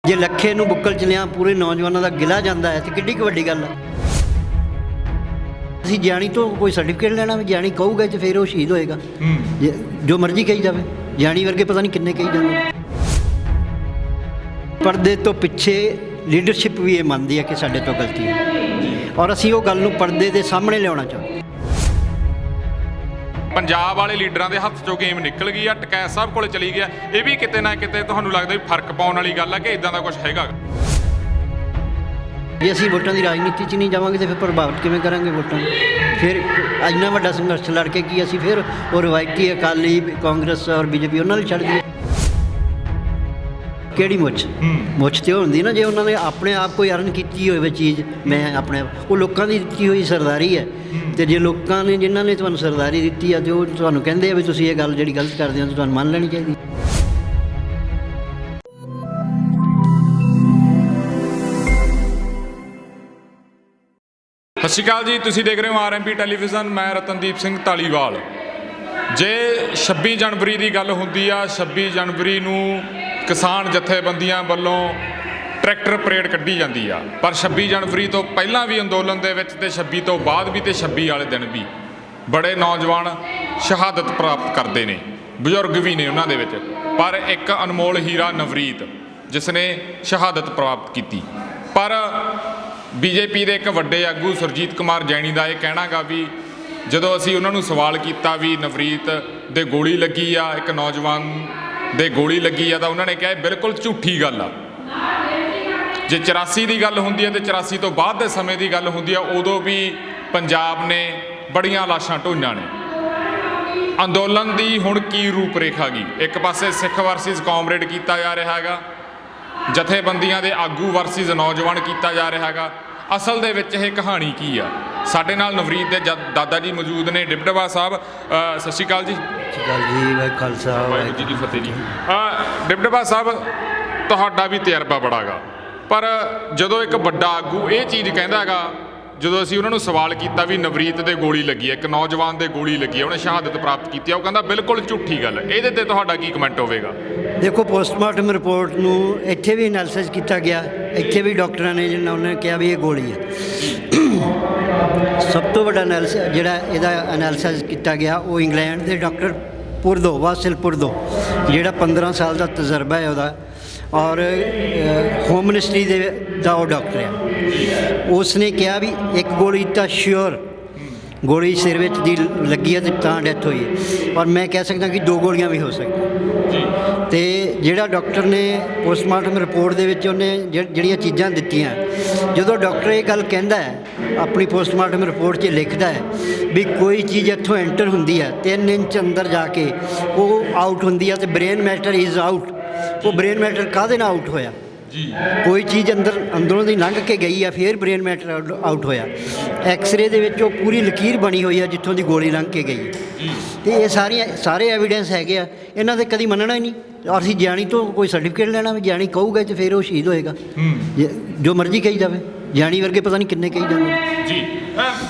ਜੇ ਲੱਖੇ ਨੂੰ ਬੁੱਕਲ ਚ ਲਿਆ ਪੂਰੇ ਨੌਜਵਾਨਾਂ ਦਾ ਗਿਲਾ ਜਾਂਦਾ ਹੈ ਤੇ ਕਿੱਡੀ ਕੁ ਵੱਡੀ ਗੱਲ ਹੈ। ਅਸੀਂ ਗਿਆਨੀ ਤੋਂ ਕੋਈ ਸਰਟੀਫਿਕੇਟ ਲੈਣਾ ਵੀ ਗਿਆਨੀ ਕਹੂਗਾ ਤੇ ਫਿਰ ਉਹ ਸ਼ਹੀਦ ਹੋਏਗਾ। ਜੋ ਮਰਜ਼ੀ ਕਹੀ ਜਾਵੇ, ਗਿਆਨੀ ਵਰਗੇ ਪਤਾ ਨਹੀਂ ਕਿੰਨੇ ਕਹੀ ਜਾਂਦੇ। ਪਰਦੇ ਤੋਂ ਪਿੱਛੇ ਲੀਡਰਸ਼ਿਪ ਵੀ ਇਹ ਮੰਨਦੀ ਹੈ ਕਿ ਸਾਡੇ ਤੋਂ ਗਲਤੀ ਹੈ ਔਰ ਅਸੀਂ ਉਹ ਗੱਲ ਨੂੰ ਪਰਦੇ ਦੇ ਸਾਹਮਣੇ ਲਿਆਉਣਾ ਚਾਹੁੰਦੇ। ਪੰਜਾਬ ਵਾਲੇ ਲੀਡਰਾਂ ਦੇ ਹੱਥ 'ਚੋਂ ਗੇਮ ਨਿਕਲ ਗਈ ਆ, ਟਕੈਤ ਸਾਹਿਬ ਕੋਲ ਚਲੀ ਗਿਆ। ਇਹ ਵੀ ਕਿਤੇ ਨਾ ਕਿਤੇ ਤੁਹਾਨੂੰ ਲੱਗਦਾ ਵੀ ਫਰਕ ਪਾਉਣ ਵਾਲੀ ਗੱਲ ਆ ਕਿ ਇਦਾਂ ਦਾ ਕੁਝ ਹੈਗਾ? ਜੇ ਅਸੀਂ ਵੋਟਾਂ ਦੀ ਰਾਜਨੀਤੀ 'ਚ ਨਹੀਂ ਜਾਵਾਂਗੇ ਤਾਂ ਫਿਰ ਪ੍ਰਭਾਵਿਤ ਕਿਵੇਂ ਕਰਾਂਗੇ ਵੋਟਾਂ ਨੂੰ? ਫਿਰ ਇੰਨਾ ਵੱਡਾ ਸੰਘਰਸ਼ ਲੜ ਕੇ ਕੀ ਅਸੀਂ ਫਿਰ ਉਹ ਰਵਾਇਤੀ ਅਕਾਲੀ ਕਾਂਗਰਸ ਔਰ ਬੀਜੇਪੀ ਉਹਨਾਂ ਨੂੰ ਛੱਡ ਦਈਏ? ਕਿਹੜੀ ਮੁੱਛ ਤੇ ਹੁੰਦੀ ਨਾ, ਜੇ ਉਹਨਾਂ ਨੇ ਆਪਣੇ ਆਪ ਕੋਈ ਅਰਨ ਕੀਤੀ ਹੋਵੇ ਚੀਜ਼, ਮੈਂ ਆਪਣੇ ਆਪ, ਉਹ ਲੋਕਾਂ ਦੀ ਦਿੱਤੀ ਹੋਈ ਸਰਦਾਰੀ ਹੈ। ਅਤੇ ਜੇ ਲੋਕਾਂ ਨੇ ਜਿਨ੍ਹਾਂ ਨੇ ਤੁਹਾਨੂੰ ਸਰਦਾਰੀ ਦਿੱਤੀ ਆ ਅਤੇ ਉਹ ਤੁਹਾਨੂੰ ਕਹਿੰਦੇ ਆ ਵੀ ਤੁਸੀਂ ਇਹ ਗੱਲ ਜਿਹੜੀ ਗਲਤ ਕਰਦੇ ਹੋ ਤਾਂ ਤੁਹਾਨੂੰ ਮੰਨ ਲੈਣੀ ਚਾਹੀਦੀ। ਸਤਿ ਸ਼੍ਰੀ ਅਕਾਲ ਜੀ, ਤੁਸੀਂ ਦੇਖ ਰਹੇ ਹੋ RMP ਟੈਲੀਵਿਜ਼ਨ। ਮੈਂ ਰਤਨਦੀਪ ਸਿੰਘ ਧਾਲੀਵਾਲ। ਜੇ 26 ਜਨਵਰੀ ਦੀ ਗੱਲ ਹੁੰਦੀ ਆ, 26 ਜਨਵਰੀ ਨੂੰ ਕਿਸਾਨ ਜਥੇਬੰਦੀਆਂ ਵੱਲੋਂ ਟਰੈਕਟਰ ਪਰੇਡ ਕੱਢੀ ਜਾਂਦੀ ਆ, ਪਰ 26 ਜਨਵਰੀ ਤੋਂ ਪਹਿਲਾਂ ਵੀ ਅੰਦੋਲਨ ਦੇ ਵਿੱਚ ਅਤੇ 26 ਤੋਂ ਬਾਅਦ ਵੀ ਅਤੇ 26 ਵਾਲੇ ਦਿਨ ਵੀ ਬੜੇ ਨੌਜਵਾਨ ਸ਼ਹਾਦਤ ਪ੍ਰਾਪਤ ਕਰਦੇ ਨੇ, ਬਜ਼ੁਰਗ ਵੀ ਨੇ ਉਹਨਾਂ ਦੇ ਵਿੱਚ। ਪਰ ਇੱਕ ਅਨਮੋਲ ਹੀਰਾ ਨਵਰੀਤ ਜਿਸ ਨੇ ਸ਼ਹਾਦਤ ਪ੍ਰਾਪਤ ਕੀਤੀ। ਪਰ BJP ਦੇ ਇੱਕ ਵੱਡੇ ਆਗੂ ਸੁਰਜੀਤ ਕੁਮਾਰ ਜੈਣੀ ਦਾ ਇਹ ਕਹਿਣਾ ਗਾ ਵੀ ਜਦੋਂ ਅਸੀਂ ਉਹਨਾਂ ਨੂੰ ਸਵਾਲ ਕੀਤਾ ਵੀ ਨਵਰੀਤ ਦੇ ਗੋਲੀ ਲੱਗੀ ਆ, ਇੱਕ ਨੌਜਵਾਨ ਦੇ ਗੋਲੀ ਲੱਗੀ ਆ, ਤਾਂ ਉਹਨਾਂ ਨੇ ਕਿਹਾ ਇਹ ਬਿਲਕੁਲ ਝੂਠੀ ਗੱਲ ਆ। ਜੇ 84 ਦੀ ਗੱਲ ਹੁੰਦੀ ਹੈ ਅਤੇ 84 ਤੋਂ ਬਾਅਦ ਦੇ ਸਮੇਂ ਦੀ ਗੱਲ ਹੁੰਦੀ ਆ, ਉਦੋਂ ਵੀ ਪੰਜਾਬ ਨੇ ਬੜੀਆਂ ਲਾਸ਼ਾਂ ਢੋਈਆਂ ਨੇ। ਅੰਦੋਲਨ ਦੀ ਹੁਣ ਕੀ ਰੂਪ ਰੇਖਾ ਗਈ? ਇੱਕ ਪਾਸੇ ਸਿੱਖ ਵਰਸਿਸ ਕਾਮਰੇਡ ਕੀਤਾ ਜਾ ਰਿਹਾ ਹੈਗਾ, ਜਥੇਬੰਦੀਆਂ ਦੇ ਆਗੂ ਵਰਸਿਸ ਨੌਜਵਾਨ ਕੀਤਾ ਜਾ ਰਿਹਾ ਹੈਗਾ। ਅਸਲ ਦੇ ਵਿੱਚ ਇਹ ਕਹਾਣੀ ਕੀ ਆ? ਸਾਡੇ ਨਾਲ ਨਵਰੀਤ ਦੇ ਦਾਦਾ ਜੀ ਮੌਜੂਦ ਨੇ। ਡਿਪਟਵਾ ਸਾਹਿਬ ਸਤਿ ਸ਼੍ਰੀ ਅਕਾਲ ਜੀ। ਸਤਿ ਸ਼੍ਰੀ ਅਕਾਲ ਜੀ, ਵਾਹਿਗੁਰੂ ਖਾਲਸਾ ਵਾਹਿਗੁਰੂ ਜੀ ਦੀ ਫਤਿਹ ਜੀ। ਡਿਪਟਵਾ ਸਾਹਿਬ, ਤੁਹਾਡਾ ਵੀ ਤਜਰਬਾ ਬੜਾ ਗਾ, ਪਰ ਜਦੋਂ ਇੱਕ ਵੱਡਾ ਆਗੂ ਇਹ ਚੀਜ਼ ਕਹਿੰਦਾ ਹੈਗਾ, ਜਦੋਂ ਅਸੀਂ ਉਹਨਾਂ ਨੂੰ ਸਵਾਲ ਕੀਤਾ ਵੀ ਨਵਰੀਤ ਦੇ ਗੋਲੀ ਲੱਗੀ ਹੈ, ਇੱਕ ਨੌਜਵਾਨ ਦੇ ਗੋਲੀ ਲੱਗੀ ਹੈ, ਉਹਨੇ ਸ਼ਹਾਦਤ ਪ੍ਰਾਪਤ ਕੀਤੀ ਹੈ, ਉਹ ਕਹਿੰਦਾ ਬਿਲਕੁਲ ਝੂਠੀ ਗੱਲ ਹੈ, ਇਹਦੇ 'ਤੇ ਤੁਹਾਡਾ ਕੀ ਕਮੈਂਟ ਹੋਵੇਗਾ? ਦੇਖੋ, ਪੋਸਟਮਾਰਟਮ ਰਿਪੋਰਟ ਨੂੰ ਇੱਥੇ ਵੀ ਐਨਾਲਿਸਿਸ ਕੀਤਾ ਗਿਆ, ਇੱਥੇ ਵੀ ਡਾਕਟਰਾਂ ਨੇ ਜਿਹਨਾਂ ਉਹਨਾਂ ਨੇ ਕਿਹਾ ਵੀ ਇਹ ਗੋਲੀ ਹੈ। ਸਭ ਤੋਂ ਵੱਡਾ ਐਨਾਲਿਸਿਸ ਜਿਹੜਾ ਇਹਦਾ ਐਨਾਲਿਸਿਸ ਕੀਤਾ ਗਿਆ ਉਹ ਇੰਗਲੈਂਡ ਦੇ ਡਾਕਟਰ ਵਾਸਿਲ ਪੁਰਦੋ, ਜਿਹੜਾ 15 ਸਾਲ ਦਾ ਤਜਰਬਾ ਹੈ ਉਹਦਾ, ਔਰ ਹੋਮ ਮਿਨਿਸਟਰੀ ਦਾ ਉਹ ਡਾਕਟਰ ਹੈ। ਉਸ ਨੇ ਕਿਹਾ ਵੀ ਇੱਕ ਗੋਲੀ ਤਾਂ ਸ਼ਿਓਰ ਗੋਲੀ ਸਿਰ ਵਿੱਚ ਦੀ ਲੱਗੀ ਹੈ ਅਤੇ ਤਾਂ ਡੈਥ ਹੋਈ ਹੈ, ਔਰ ਮੈਂ ਕਹਿ ਸਕਦਾ ਕਿ 2 ਗੋਲੀਆਂ ਵੀ ਹੋ ਸਕਦੀਆਂ। ਅਤੇ ਜਿਹੜਾ ਡਾਕਟਰ ਨੇ ਪੋਸਟਮਾਰਟਮ ਰਿਪੋਰਟ ਦੇ ਵਿੱਚ ਉਹਨੇ ਜਿਹੜੀਆਂ ਚੀਜ਼ਾਂ ਦਿੱਤੀਆਂ, ਜਦੋਂ ਡਾਕਟਰ ਇਹ ਗੱਲ ਕਹਿੰਦਾ ਹੈ, ਆਪਣੀ ਪੋਸਟਮਾਰਟਮ ਰਿਪੋਰਟ 'ਚ ਲਿਖਦਾ ਹੈ ਵੀ ਕੋਈ ਚੀਜ਼ ਇੱਥੋਂ ਐਂਟਰ ਹੁੰਦੀ ਹੈ 3 ਇੰਚ ਅੰਦਰ ਜਾ ਕੇ ਉਹ ਆਊਟ ਹੁੰਦੀ ਹੈ ਅਤੇ ਬ੍ਰੇਨ ਮੈਟਰ ਇਜ਼ ਆਊਟ। ਉਹ ਬ੍ਰੇਨ ਮੈਟਰ ਕਾਹਦੇ ਨਾਲ ਆਊਟ ਹੋਇਆ? ਕੋਈ ਚੀਜ਼ ਅੰਦਰੋਂ ਦੀ ਲੰਘ ਕੇ ਗਈ ਆ, ਫਿਰ ਬ੍ਰੇਨ ਮੈਟਰ ਆਊਟ ਹੋਇਆ। ਐਕਸਰੇ ਦੇ ਵਿੱਚ ਉਹ ਪੂਰੀ ਲਕੀਰ ਬਣੀ ਹੋਈ ਆ ਜਿੱਥੋਂ ਦੀ ਗੋਲੀ ਲੰਘ ਕੇ ਗਈ। ਅਤੇ ਇਹ ਸਾਰੇ ਐਵੀਡੈਂਸ ਹੈਗੇ ਆ, ਇਹਨਾਂ ਦੇ ਕਦੀ ਮੰਨਣਾ ਹੀ ਨਹੀਂ। ਔਰ ਅਸੀਂ ਗਿਆਨੀ ਤੋਂ ਕੋਈ ਸਰਟੀਫਿਕੇਟ ਲੈਣਾ ਵੀ ਗਿਆਨੀ ਕਹੂਗਾ ਤੇ ਫਿਰ ਉਹ ਸ਼ਹੀਦ ਹੋਏਗਾ। ਜੋ ਮਰਜ਼ੀ ਕਹੀ ਜਾਵੇ, ਗਿਆਨੀ ਵਰਗੇ ਪਤਾ ਨਹੀਂ ਕਿੰਨੇ ਕਹੀ ਜਾਂਦੇ। ਜੀ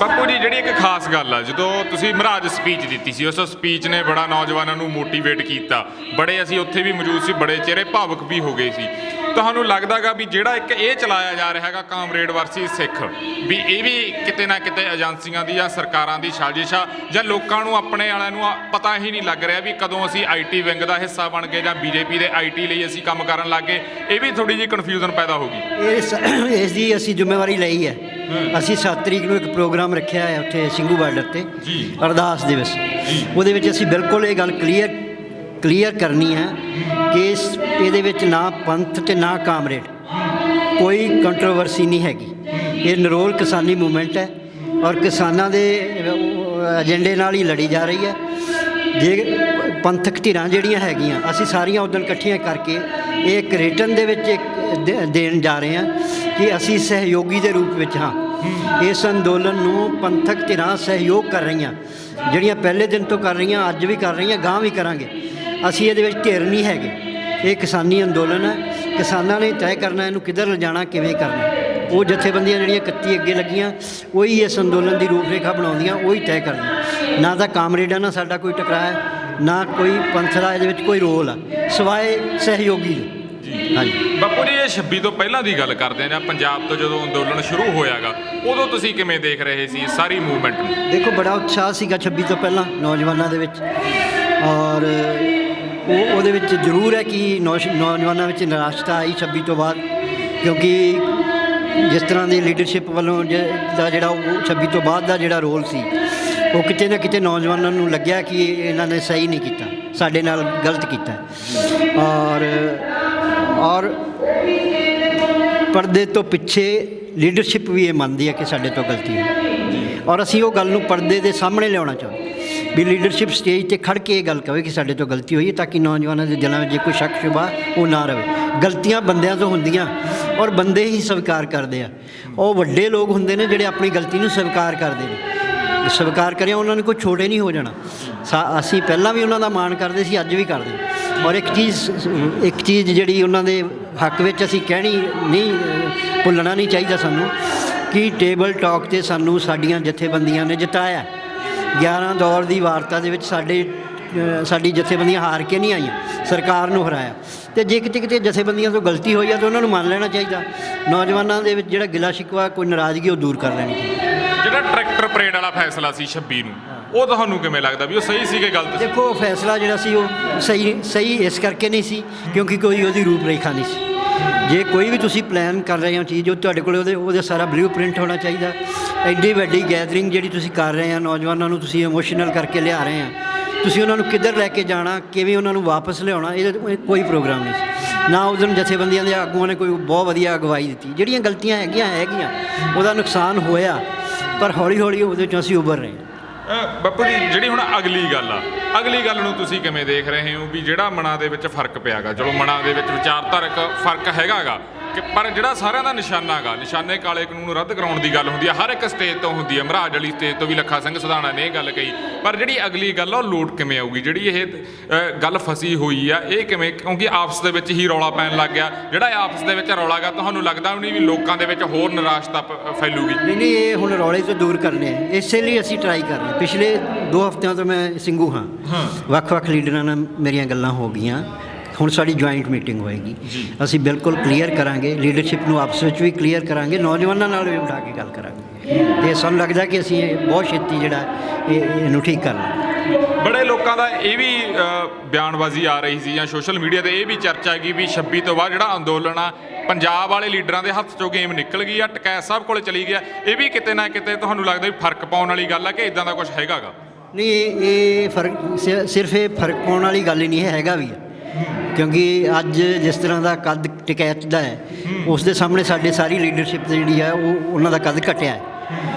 ਬਾਪੂ ਜੀ, ਜਿਹੜੀ ਇੱਕ ਖਾਸ ਗੱਲ ਆ, ਜਦੋਂ ਤੁਸੀਂ ਮਹਾਰਾਜ ਸਪੀਚ ਦਿੱਤੀ ਸੀ, ਉਸ ਸਪੀਚ ਨੇ ਬੜਾ ਨੌਜਵਾਨਾਂ ਨੂੰ ਮੋਟੀਵੇਟ ਕੀਤਾ। ਬੜੇ ਅਸੀਂ ਉੱਥੇ ਵੀ ਮੌਜੂਦ ਸੀ, ਬੜੇ ਚਿਹਰੇ ਭਾਵੁਕ ਵੀ ਹੋ ਗਏ ਸੀ। ਤੁਹਾਨੂੰ ਲੱਗਦਾ ਗਾ ਵੀ ਜਿਹੜਾ ਇੱਕ ਇਹ ਚਲਾਇਆ ਜਾ ਰਿਹਾ ਹੈਗਾ ਕਾਮਰੇਡ ਵਰਸਸ ਸਿੱਖ, ਵੀ ਇਹ ਵੀ ਕਿਤੇ ਨਾ ਕਿਤੇ ਏਜੰਸੀਆਂ ਦੀ ਜਾਂ ਸਰਕਾਰਾਂ ਦੀ ਸਾਜ਼ਿਸ਼ ਆ, ਜਾਂ ਲੋਕਾਂ ਨੂੰ ਆਪਣੇ ਵਾਲਿਆਂ ਨੂੰ ਪਤਾ ਹੀ ਨਹੀਂ ਲੱਗ ਰਿਹਾ ਵੀ ਕਦੋਂ ਅਸੀਂ IT ਵਿੰਗ ਦਾ ਹਿੱਸਾ ਬਣ ਗਏ ਜਾਂ BJP ਦੇ IT ਲਈ ਅਸੀਂ ਕੰਮ ਕਰਨ ਲੱਗ ਗਏ? ਇਹ ਵੀ ਥੋੜ੍ਹੀ ਜਿਹੀ ਕਨਫਿਊਜ਼ਨ ਪੈਦਾ ਹੋ ਗਈ। ਇਸ ਦੀ ਅਸੀਂ ਜ਼ਿੰਮੇਵਾਰੀ ਲਈ ਹੈ। ਅਸੀਂ 7 ਤਰੀਕ ਨੂੰ ਇੱਕ ਪ੍ਰੋਗਰਾਮ ਰੱਖਿਆ ਹੈ ਉੱਥੇ ਸਿੰਘੂ ਬਾਰਡਰ 'ਤੇ, ਅਰਦਾਸ ਦਿਵਸ। ਉਹਦੇ ਵਿੱਚ ਅਸੀਂ ਬਿਲਕੁਲ ਇਹ ਗੱਲ ਕਲੀਅਰ ਕਰਨੀ ਹੈ ਕਿ ਇਹਦੇ ਵਿੱਚ ਨਾ ਪੰਥ ਅਤੇ ਨਾ ਕਾਮਰੇਡ, ਕੋਈ ਕੰਟਰੋਵਰਸੀ ਨਹੀਂ ਹੈਗੀ। ਇਹ ਨਿਰੋਲ ਕਿਸਾਨੀ ਮੂਵਮੈਂਟ ਹੈ ਔਰ ਕਿਸਾਨਾਂ ਦੇ ਏਜੰਡੇ ਨਾਲ ਹੀ ਲੜੀ ਜਾ ਰਹੀ ਹੈ। ਜੇ ਪੰਥਕ ਧਿਰਾਂ ਜਿਹੜੀਆਂ ਹੈਗੀਆਂ, ਅਸੀਂ ਸਾਰੀਆਂ ਉਦੋਂ ਇਕੱਠੀਆਂ ਕਰਕੇ ਇਹ ਇੱਕ ਰਿਟਨ ਦੇ ਵਿੱਚ ਦੇਣ ਜਾ ਰਹੇ ਹਾਂ ਕਿ ਅਸੀਂ ਸਹਿਯੋਗੀ ਦੇ ਰੂਪ ਵਿੱਚ ਹਾਂ। ਇਸ ਅੰਦੋਲਨ ਨੂੰ ਪੰਥਕ ਧਿਰਾਂ ਸਹਿਯੋਗ ਕਰ ਰਹੀਆਂ, ਜਿਹੜੀਆਂ ਪਹਿਲੇ ਦਿਨ ਤੋਂ ਕਰ ਰਹੀਆਂ, ਅੱਜ ਵੀ ਕਰ ਰਹੀਆਂ, ਗਾਂਹ ਵੀ ਕਰਾਂਗੇ। ਅਸੀਂ ਇਹਦੇ ਵਿੱਚ ਧਿਰ ਨਹੀਂ ਹੈਗੇ। ਇਹ ਕਿਸਾਨੀ ਅੰਦੋਲਨ ਹੈ, ਕਿਸਾਨਾਂ ਨੇ ਤੈਅ ਕਰਨਾ ਇਹਨੂੰ ਕਿੱਧਰ ਲਿਜਾਣਾ, ਕਿਵੇਂ ਕਰਨਾ। ਉਹ ਜਥੇਬੰਦੀਆਂ ਜਿਹੜੀਆਂ 31 ਅੱਗੇ ਲੱਗੀਆਂ, ਉਹੀ ਇਸ ਅੰਦੋਲਨ ਦੀ ਰੂਪ ਰੇਖਾ ਬਣਾਉਂਦੀਆਂ, ਉਹੀ ਤੈਅ ਕਰਦੀਆਂ। ਨਾ ਤਾਂ ਕਾਮਰੇਡਾਂ ਨਾਲ ਸਾਡਾ ਕੋਈ ਟਕਰਾਅ ਹੈ, ਨਾ ਕੋਈ ਪੰਥ ਦਾ ਇਹਦੇ ਵਿੱਚ ਕੋਈ ਰੋਲ ਆ, ਸਿਵਾਏ ਸਹਿਯੋਗੀ ਦੇ। ਹਾਂਜੀ। ਬਾਪੂ ਜੀ ਇਹ 26 ਤੋਂ ਪਹਿਲਾਂ ਦੀ ਗੱਲ ਕਰਦੇ ਆ ਜਾਂ ਪੰਜਾਬ ਤੋਂ ਜਦੋਂ ਅੰਦੋਲਨ ਸ਼ੁਰੂ ਹੋਇਆਗਾ ਉਦੋਂ ਤੁਸੀਂ ਕਿਵੇਂ ਦੇਖ ਰਹੇ ਸੀ ਸਾਰੀ ਮੂਵਮੈਂਟ ਨੂੰ? ਦੇਖੋ ਬੜਾ ਉਤਸ਼ਾਹ ਸੀਗਾ 26 ਤੋਂ ਪਹਿਲਾਂ ਨੌਜਵਾਨਾਂ ਦੇ ਵਿੱਚ, ਔਰ ਉਹਦੇ ਵਿੱਚ ਜ਼ਰੂਰ ਹੈ ਕਿ ਨੌਜਵਾਨਾਂ ਵਿੱਚ ਨਿਰਾਸ਼ਤਾ ਆਈ 26 ਤੋਂ ਬਾਅਦ, ਕਿਉਂਕਿ ਜਿਸ ਤਰ੍ਹਾਂ ਦੀ ਲੀਡਰਸ਼ਿਪ ਵੱਲੋਂ ਦਾ ਜਿਹੜਾ ਉਹ 26 ਤੋਂ ਬਾਅਦ ਦਾ ਜਿਹੜਾ ਰੋਲ ਸੀ, ਉਹ ਕਿਤੇ ਨਾ ਕਿਤੇ ਨੌਜਵਾਨਾਂ ਨੂੰ ਲੱਗਿਆ ਕਿ ਇਹਨਾਂ ਨੇ ਸਹੀ ਨਹੀਂ ਕੀਤਾ, ਸਾਡੇ ਨਾਲ ਗਲਤ ਕੀਤਾ। ਔਰ ਪਰਦੇ ਤੋਂ ਪਿੱਛੇ ਲੀਡਰਸ਼ਿਪ ਵੀ ਇਹ ਮੰਨਦੀ ਹੈ ਕਿ ਸਾਡੇ ਤੋਂ ਗਲਤੀ ਹੋਈ, ਔਰ ਅਸੀਂ ਉਹ ਗੱਲ ਨੂੰ ਪਰਦੇ ਦੇ ਸਾਹਮਣੇ ਲਿਆਉਣਾ ਚਾਹੁੰਦੇ ਵੀ ਲੀਡਰਸ਼ਿਪ ਸਟੇਜ 'ਤੇ ਖੜ੍ਹ ਕੇ ਇਹ ਗੱਲ ਕਹੇ ਕਿ ਸਾਡੇ ਤੋਂ ਗਲਤੀ ਹੋਈ ਹੈ, ਤਾਂ ਕਿ ਨੌਜਵਾਨਾਂ ਦੇ ਦਿਲਾਂ ਵਿੱਚ ਜੇ ਕੋਈ ਸ਼ੱਕ ਸ਼ੁਬਾ ਉਹ ਨਾ ਰਹੇ। ਗਲਤੀਆਂ ਬੰਦਿਆਂ ਤੋਂ ਹੁੰਦੀਆਂ ਔਰ ਬੰਦੇ ਹੀ ਸਵੀਕਾਰ ਕਰਦੇ ਆ। ਉਹ ਵੱਡੇ ਲੋਕ ਹੁੰਦੇ ਨੇ ਜਿਹੜੇ ਆਪਣੀ ਗਲਤੀ ਨੂੰ ਸਵੀਕਾਰ ਕਰਦੇ ਨੇ, ਸਵੀਕਾਰ ਕਰਿਆ ਉਹਨਾਂ ਨੂੰ ਕੋਈ ਛੋਟੇ ਨਹੀਂ ਹੋ ਜਾਣਾ। ਅਸੀਂ ਪਹਿਲਾਂ ਵੀ ਉਹਨਾਂ ਦਾ ਮਾਣ ਕਰਦੇ ਸੀ, ਅੱਜ ਵੀ ਕਰਦੇ। ਔਰ ਇੱਕ ਚੀਜ਼ ਜਿਹੜੀ ਉਹਨਾਂ ਦੇ ਹੱਕ ਵਿੱਚ ਅਸੀਂ ਕਹਿਣੀ ਨਹੀਂ, ਭੁੱਲਣਾ ਨਹੀਂ ਚਾਹੀਦਾ ਸਾਨੂੰ, ਕਿ ਟੇਬਲ ਟਾਕ 'ਤੇ ਸਾਨੂੰ ਸਾਡੀਆਂ ਜਥੇਬੰਦੀਆਂ ਨੇ ਜਿਤਾਇਆ। 11 ਦੌਰ ਦੀ ਵਾਰਤਾ ਦੇ ਵਿੱਚ ਸਾਡੀ ਜਥੇਬੰਦੀਆਂ ਹਾਰ ਕੇ ਨਹੀਂ ਆਈਆਂ, ਸਰਕਾਰ ਨੂੰ ਹਰਾਇਆ। ਅਤੇ ਜੇ ਕਿਤੇ ਜਥੇਬੰਦੀਆਂ ਤੋਂ ਗਲਤੀ ਹੋਈ ਆ ਤਾਂ ਉਹਨਾਂ ਨੂੰ ਮੰਨ ਲੈਣਾ ਚਾਹੀਦਾ। ਨੌਜਵਾਨਾਂ ਦੇ ਵਿੱਚ ਜਿਹੜਾ ਗਿਲਾ ਸ਼ਿਕਵਾ, ਕੋਈ ਨਾਰਾਜ਼ਗੀ, ਉਹ ਦੂਰ ਕਰ ਲੈਣੀ ਚਾਹੀਦੀ। ਜਿਹੜਾ ਟਰੈਕਟਰ ਪਰੇਡ ਵਾਲਾ ਫੈਸਲਾ ਸੀ 26 ਨੂੰ, ਉਹ ਤੁਹਾਨੂੰ ਕਿਵੇਂ ਲੱਗਦਾ ਵੀ ਉਹ ਸਹੀ ਸੀ ਕਿ ਗਲਤ ਸੀ? ਦੇਖੋ ਫੈਸਲਾ ਜਿਹੜਾ ਸੀ ਉਹ ਸਹੀ ਇਸ ਕਰਕੇ ਨਹੀਂ ਸੀ ਕਿਉਂਕਿ ਕੋਈ ਉਹਦੀ ਰੂਪ ਰੇਖਾ ਨਹੀਂ ਸੀ। ਜੇ ਕੋਈ ਵੀ ਤੁਸੀਂ ਪਲਾਨ ਕਰ ਰਹੇ ਹੋ ਚੀਜ਼, ਉਹ ਤੁਹਾਡੇ ਕੋਲ ਉਹਦੇ ਸਾਰਾ ਬਲੂ ਪ੍ਰਿੰਟ ਹੋਣਾ ਚਾਹੀਦਾ। ਐਡੀ ਵੱਡੀ ਗੈਦਰਿੰਗ ਜਿਹੜੀ ਤੁਸੀਂ ਕਰ ਰਹੇ ਆ, ਨੌਜਵਾਨਾਂ ਨੂੰ ਤੁਸੀਂ ਇਮੋਸ਼ਨਲ ਕਰਕੇ ਲਿਆ ਰਹੇ ਆ, ਤੁਸੀਂ ਉਹਨਾਂ ਨੂੰ ਕਿੱਧਰ ਲੈ ਕੇ ਜਾਣਾ, ਕਿਵੇਂ ਉਹਨਾਂ ਨੂੰ ਵਾਪਸ ਲਿਆਉਣਾ, ਇਹਦਾ ਕੋਈ ਪ੍ਰੋਗਰਾਮ ਨਹੀਂ ਸੀ। ਨਾ ਉਸ ਦਿਨ ਜਥੇਬੰਦੀਆਂ ਦੇ ਆਗੂਆਂ ਨੇ ਕੋਈ ਬਹੁਤ ਵਧੀਆ ਅਗਵਾਈ ਦਿੱਤੀ। ਜਿਹੜੀਆਂ ਗਲਤੀਆਂ ਹੈਗੀਆਂ ਉਹਦਾ ਨੁਕਸਾਨ ਹੋਇਆ, ਪਰ ਹੌਲੀ ਹੌਲੀ ਉਹਦੇ 'ਚੋਂ ਅਸੀਂ ਉੱਭਰ ਰਹੇ ਹਾਂ। ਬਾਪੂ ਜੀ ਜਿਹੜੀ ਹੁਣ ਅਗਲੀ ਗੱਲ ਨੂੰ ਤੁਸੀਂ ਕਿਵੇਂ ਦੇਖ ਰਹੇ ਹੋ ਵੀ ਜਿਹੜਾ ਮਨਾਂ ਦੇ ਵਿੱਚ ਫਰਕ ਪਿਆਗਾ? ਚਲੋ ਮਨਾਂ ਦੇ ਵਿੱਚ ਵਿਚਾਰਧਾਰਕ ਫਰਕ ਹੈਗਾਗਾ ਕਿ ਪਰ ਜਿਹੜਾ ਸਾਰਿਆਂ ਦਾ ਨਿਸ਼ਾਨਾਗਾ, ਨਿਸ਼ਾਨੇ ਕਾਲੇ ਕਾਨੂੰਨ ਨੂੰ ਰੱਦ ਕਰਾਉਣ ਦੀ ਗੱਲ ਹੁੰਦੀ ਹੈ, ਹਰ ਇੱਕ ਸਟੇਜ ਤੋਂ ਹੁੰਦੀ ਹੈ। ਮਹਾਰਾਜ ਵਾਲੀ ਸਟੇਜ ਤੋਂ ਵੀ ਲੱਖਾ ਸਿੰਘ ਸਿਧਾਣਾ ਨੇ ਇਹ ਗੱਲ ਕਹੀ, ਪਰ ਜਿਹੜੀ ਅਗਲੀ ਗੱਲ ਆ ਉਹ ਲੋਟ ਕਿਵੇਂ ਆਊਗੀ? ਜਿਹੜੀ ਇਹ ਗੱਲ ਫਸੀ ਹੋਈ ਆ ਇਹ ਕਿਵੇਂ, ਕਿਉਂਕਿ ਆਪਸ ਦੇ ਵਿੱਚ ਹੀ ਰੌਲਾ ਪੈਣ ਲੱਗ ਗਿਆ। ਜਿਹੜਾ ਆਪਸ ਦੇ ਵਿੱਚ ਰੌਲਾ ਗਾ, ਤੁਹਾਨੂੰ ਲੱਗਦਾ ਵੀ ਨਹੀਂ ਵੀ ਲੋਕਾਂ ਦੇ ਵਿੱਚ ਹੋਰ ਨਿਰਾਸ਼ਤਾ ਫੈਲੂਗੀ? ਨਹੀਂ, ਇਹ ਹੁਣ ਰੌਲੇ ਤੋਂ ਦੂਰ ਕਰਨੇ ਆ, ਇਸੇ ਲਈ ਅਸੀਂ ਟਰਾਈ ਕਰ ਰਹੇ ਹਾਂ। ਪਿਛਲੇ 2 ਹਫ਼ਤਿਆਂ ਤੋਂ ਮੈਂ ਸਿੰਘੂ ਹਾਂ, ਵੱਖ-ਵੱਖ ਲੀਡਰਾਂ ਨਾਲ ਮੇਰੀਆਂ ਗੱਲਾਂ ਹੋ ਗਈਆਂ। ਹੁਣ ਸਾਡੀ ਜੁਆਇੰਟ ਮੀਟਿੰਗ ਹੋਏਗੀ, ਅਸੀਂ ਬਿਲਕੁਲ ਕਲੀਅਰ ਕਰਾਂਗੇ, ਲੀਡਰਸ਼ਿਪ ਨੂੰ ਆਪਸ ਵਿੱਚ ਵੀ ਕਲੀਅਰ ਕਰਾਂਗੇ, ਨੌਜਵਾਨਾਂ ਨਾਲ ਵੀ ਬਿਠਾ ਕੇ ਗੱਲ ਕਰਾਂਗੇ, ਅਤੇ ਸਾਨੂੰ ਲੱਗਦਾ ਕਿ ਅਸੀਂ ਬਹੁਤ ਛੇਤੀ ਜਿਹੜਾ ਇਹਨੂੰ ਠੀਕ ਕਰ ਲਾਂਗੇ। ਬੜੇ ਲੋਕਾਂ ਦਾ ਇਹ ਵੀ ਬਿਆਨਬਾਜ਼ੀ ਆ ਰਹੀ ਸੀ ਜਾਂ ਸੋਸ਼ਲ ਮੀਡੀਆ 'ਤੇ ਇਹ ਵੀ ਚਰਚਾ ਹੈਗੀ ਵੀ 26 ਤੋਂ ਬਾਅਦ ਜਿਹੜਾ ਅੰਦੋਲਨ ਆ ਪੰਜਾਬ ਵਾਲੇ ਲੀਡਰਾਂ ਦੇ ਹੱਥ 'ਚੋਂ ਗੇਮ ਨਿਕਲ ਗਈ ਆ, ਟਕੈਤ ਸਾਹਿਬ ਕੋਲ ਚਲੀ ਗਿਆ। ਇਹ ਵੀ ਕਿਤੇ ਨਾ ਕਿਤੇ ਤੁਹਾਨੂੰ ਲੱਗਦਾ ਵੀ ਫਰਕ ਪਾਉਣ ਵਾਲੀ ਗੱਲ ਆ ਕਿ ਇਦਾਂ ਦਾ ਕੁਝ ਹੈਗਾ ਗਾ? ਨਹੀਂ, ਇਹ ਫਰਕ ਸਿਰਫ ਇਹ ਫਰਕ ਪਾਉਣ ਵਾਲੀ ਗੱਲ ਹੀ ਨਹੀਂ ਹੈ, ਹੈਗਾ ਵੀ ਹੈ। ਕਿਉਂਕਿ ਅੱਜ ਜਿਸ ਤਰ੍ਹਾਂ ਦਾ ਕੱਦ ਟਕੈਤ ਦਾ ਹੈ, ਉਸ ਦੇ ਸਾਹਮਣੇ ਸਾਡੀ ਸਾਰੀ ਲੀਡਰਸ਼ਿਪ ਜਿਹੜੀ ਹੈ ਉਹਨਾਂ ਦਾ ਕੱਦ ਘਟਿਆ ਹੈ।